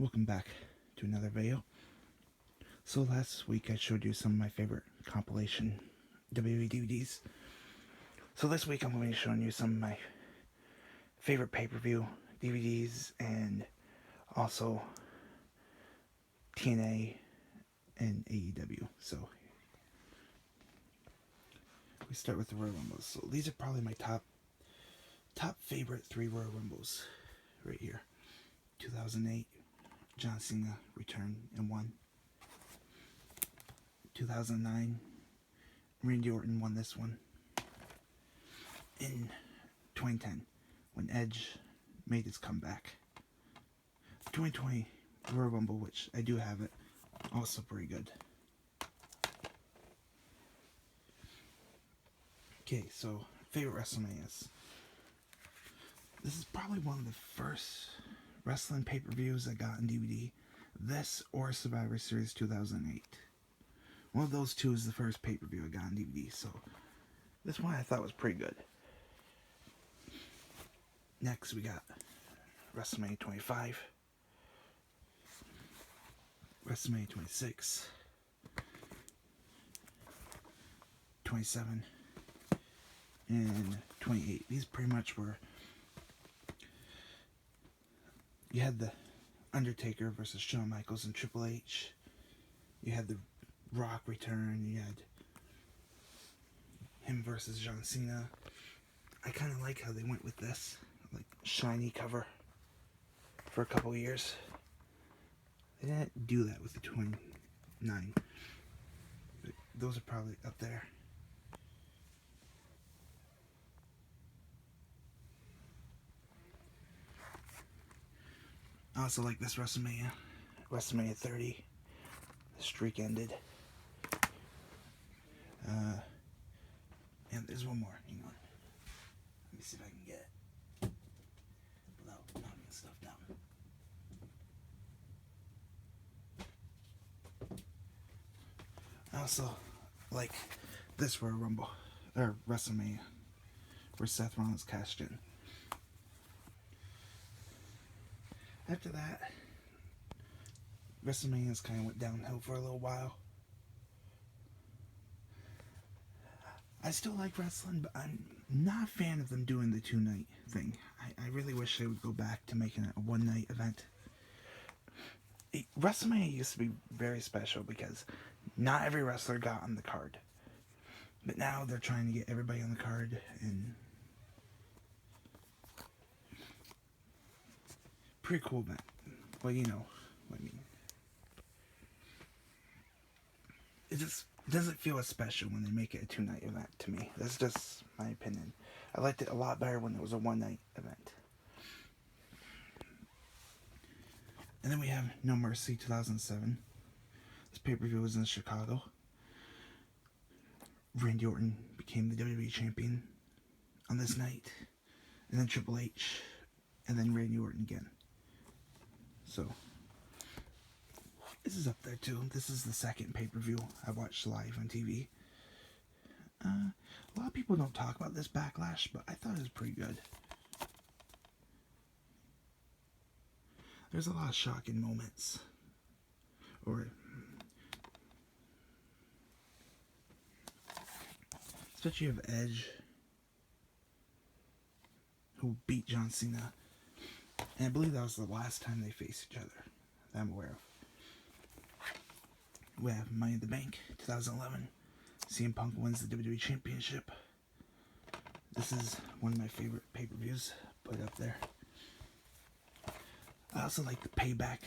Welcome back to another video. So last week I showed you some of my favorite compilation WWE DVDs. So this week I'm going to be showing you some of my favorite pay-per-view DVDs and also TNA and AEW. So we start with the Royal Rumbles. So these are probably my top favorite 3 Royal Rumbles right here. 2008. John Cena returned and won. 2009, Randy Orton won this one. In 2010, when Edge made his comeback. 2020 Royal Rumble, which I do have it, also pretty good. Okay, so favorite WrestleManias. This is probably one of the first wrestling pay-per-views I got on DVD. This or Survivor Series 2008. One of those two is the first pay-per-view I got on DVD, so this one I thought was pretty good. Next we got WrestleMania 25, WrestleMania 26, 27, and 28. These pretty much were, you had the Undertaker versus Shawn Michaels and Triple H. You had the Rock return. You had him versus John Cena. I kind of like how they went with this, like shiny cover for a couple years. They didn't do that with the 29. But those are probably up there. I also like this WrestleMania 30. The streak ended. And there's one more. Hang on. Let me see if I can get it without knocking stuff down. I also like this Royal Rumble, or WrestleMania, where Seth Rollins cashed in. After that, WrestleMania's kind of went downhill for a little while. I still like wrestling, but I'm not a fan of them doing the 2-night thing. I really wish they would go back to making it a 1-night event. WrestleMania used to be very special because not every wrestler got on the card. But now they're trying to get everybody on the card, and pretty cool event. Well, you know what I mean. It just doesn't feel as special when they make it a 2-night event to me. That's just my opinion. I liked it a lot better when it was a 1-night event. And then we have No Mercy 2007. This pay-per-view was in Chicago. Randy Orton became the WWE champion on this night. And then Triple H. And then Randy Orton again. So this is up there too. This is the second pay-per-view I watched live on TV. A lot of people don't talk about this Backlash, but I thought it was pretty good. There's a lot of shocking moments. Especially you have Edge, who beat John Cena. And I believe that was the last time they faced each other that I'm aware of. We have Money in the Bank 2011. CM Punk wins the WWE Championship. This is one of my favorite pay-per-views. Put it up there. I also like the Payback.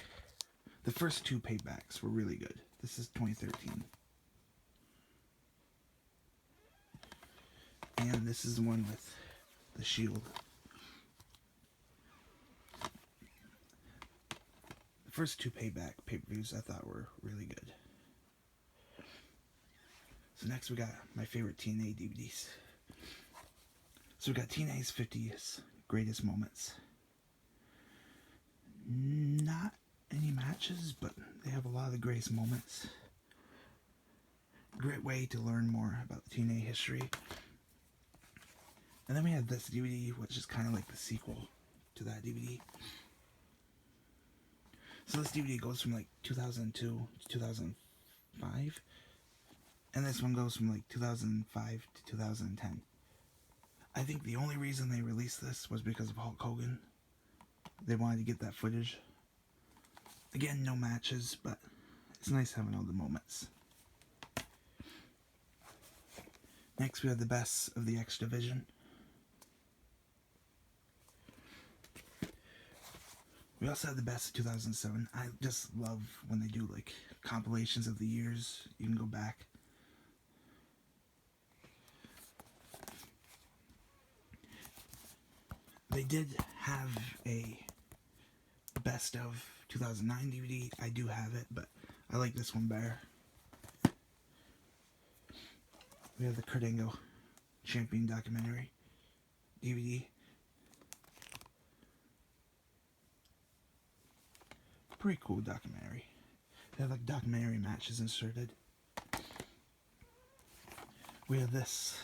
The first 2 Paybacks were really good. This is 2013. And this is the one with the Shield. The first 2 Payback pay-per-views I thought were really good. So next we got my favorite TNA DVDs. So we got TNA's 50th Greatest Moments. Not any matches, but they have a lot of the greatest moments. Great way to learn more about the TNA history. And then we have this DVD, which is kind of like the sequel to that DVD. So this DVD goes from like 2002 to 2005. And this one goes from like 2005 to 2010. I think the only reason they released this was because of Hulk Hogan. They wanted to get that footage. Again, no matches, but it's nice having all the moments. Next, we have the best of the X Division. We also have the best of 2007. I just love when they do like compilations of the years. You can go back. They did have a best of 2009 DVD. I do have it, but I like this one better. We have the Kurt Angle Champion documentary DVD. Pretty cool documentary. They have like documentary matches inserted. We have this,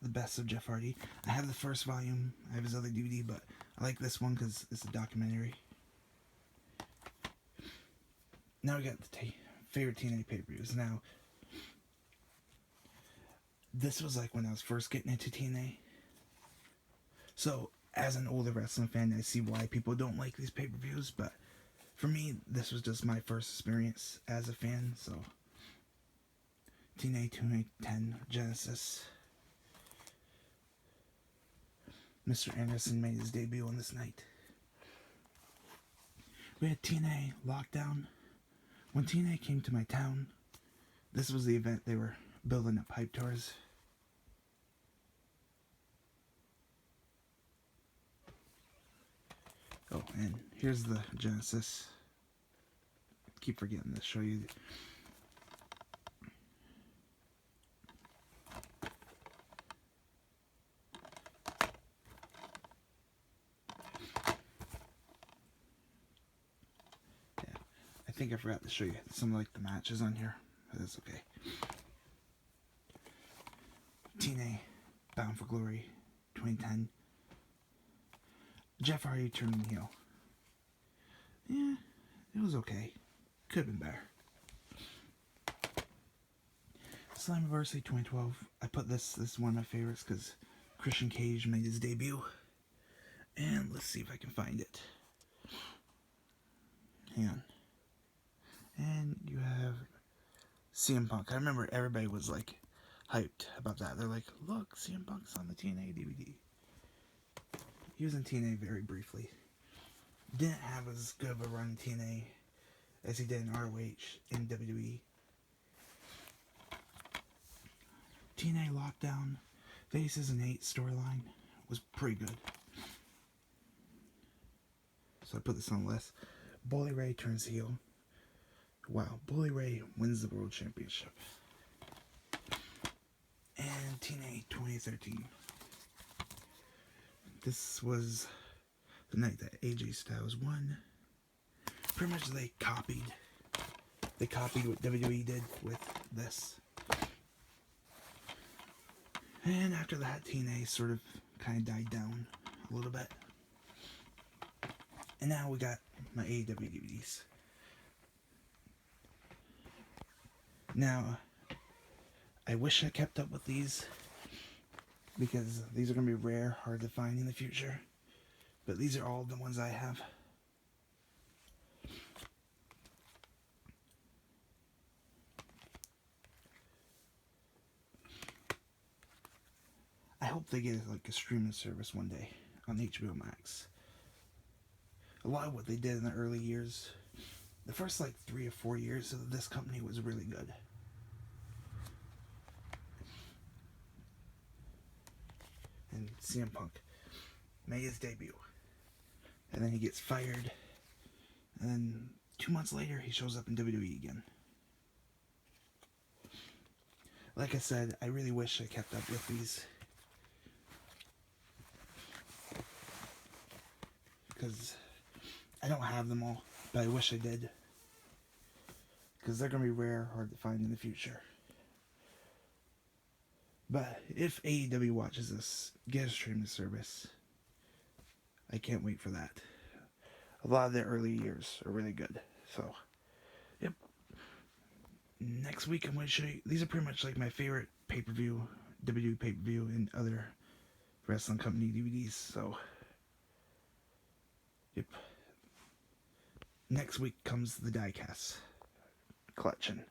the best of Jeff Hardy. I have the first volume. I have his other DVD, but I like this one because it's a documentary. Now we got the favorite TNA pay-per-views. Now, this was like when I was first getting into TNA. So, as an older wrestling fan, I see why people don't like these pay-per-views, but for me, this was just my first experience as a fan, so TNA 2010 Genesis. Mr. Anderson made his debut on this night. We had TNA Lockdown. When TNA came to my town, this was the event they were building up hype tours. Oh, and here's the Genesis. Keep forgetting to show you. Yeah, I think I forgot to show you some like the matches on here, but that's okay. TNA Bound for Glory 2010. Jeff Hardy turning heel. Yeah, it was okay. Could have been better. Slammiversary 2012. I put this is one of my favorites because Christian Cage made his debut. And let's see if I can find it. Hang on. And you have CM Punk. I remember everybody was like hyped about that. They're like, look, CM Punk's on the TNA DVD. He was in TNA very briefly. Didn't have as good of a run in TNA as he did in ROH and WWE. TNA Lockdown, Faces and 8 storyline was pretty good. So I put this on the list. Bully Ray turns heel. Wow, Bully Ray wins the World Championship. And TNA 2013. This was the night that AJ Styles won. Pretty much they copied what WWE did with this. And after that, TNA sort of kind of died down a little bit. And now we got my AEW DVDs. Now, I wish I kept up with these because these are going to be rare, hard to find in the future. But these are all the ones I have. I hope they get like a streaming service one day on HBO Max. A lot of what they did in the early years, the first like 3 or 4 years of this company was really good. And CM Punk made his debut. And then he gets fired. And then 2 months later, he shows up in WWE again. Like I said, I really wish I kept up with these. Because I don't have them all, but I wish I did. Because they're going to be rare, hard to find in the future. But if AEW watches this, get a streaming service. I can't wait for that. A lot of their early years are really good. So, yep. Next week I'm going to show you. These are pretty much like my favorite pay-per-view, WWE pay-per-view, and other wrestling company DVDs. So, yep. Next week comes the diecast collection.